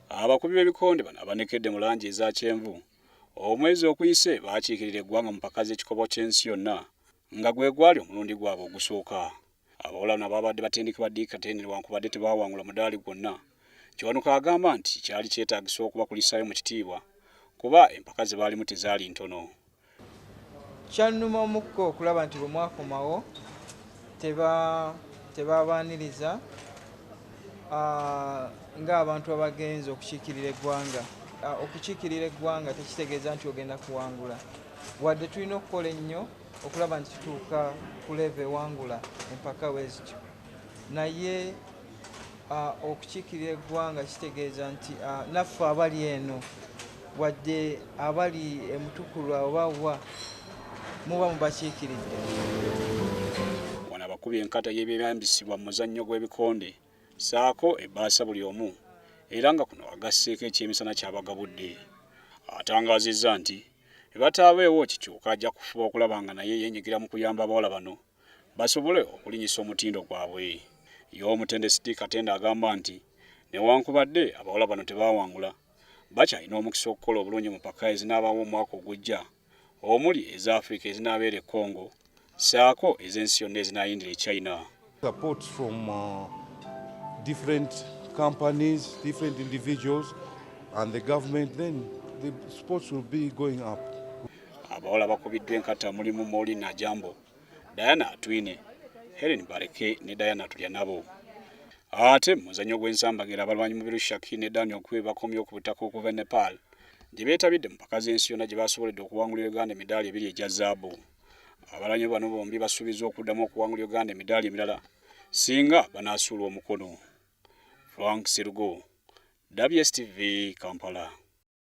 Abakubi b'ebikonde bano abanekedde mu langi eza kyenvu omwezi okuyise baakiikirira eggwanga mu mpaka z'ekikopo ky'ensi yonna nga gwe gwali omulundi gwabwe ogusooka. Abawala nabo babadde batendekebwa Dick newankubadde tebaawangula mudaali gwonna. Kiwanuka agamba nti kyali kyetaagisa okubakulisaayo mu kitiibwa kuba empaka ze baalimu tezaali ntono. Kyannuma omukko okulaba nti bwe mwakomawo tebabaaniriza ng'abantu abagenzi okukiikirira eggwanga. Okukiikirira eggwanga tekitegeeza nti ogenda kuwangula, wadde tulina okukola ennyo okulaba nti tutuuka ku level ewangula empaka bwezityo, naye okukiikirira eggwanga kitegeeza nti naffe abali eno wadde abali emutukulu obawa muba mubakiikiridde. Wano abakubi enkata y'ebyambisibwa mu muzannyo gw'ebikonde saako ebbaasa buli omu era nga kuno agasseeko ekyemisana ky'abagabudde. Atangaazizza nti ebataabeewo kikyuka ajja kufuba okulaba nga naye yeenyigira mu kuyamba abawala bano basobole okulinyisa omutindo gwabwe. Y'omutendesi Dick Katenda agamba nti newankubadde abawala bano tebaawangula bakyalina omukisa okukola obulungi mu mpaka ezinaabaawo omwaka ogujja omuli eza Africa ezinaabeera e Congo saako ez'ensi yonna ezinaayindira e China. Support from different companies, different individuals and the government, then the sports will be going up. Abawala bakubiddwa enkata mulimu Molly Najambo, Diana Atwine, Helen Bareke ne Diana Tulyanabo. Ate muzannyo gw'ensambagira abalwanyi mubiru Shaki ne Daniel Kwe bakomye ku butaka okuva Nepal gye beetabidde mu mpaka z'ensi yonna gye basoboledde okuwangulira Uganda emidaali ebiri egya zaabu. Abalwanyi bano bombi basuubiza okuddamu okuwangulira Uganda emidaali emirala singa banaasuulwa omukono. Frank Serugo, WSTV, Kampala.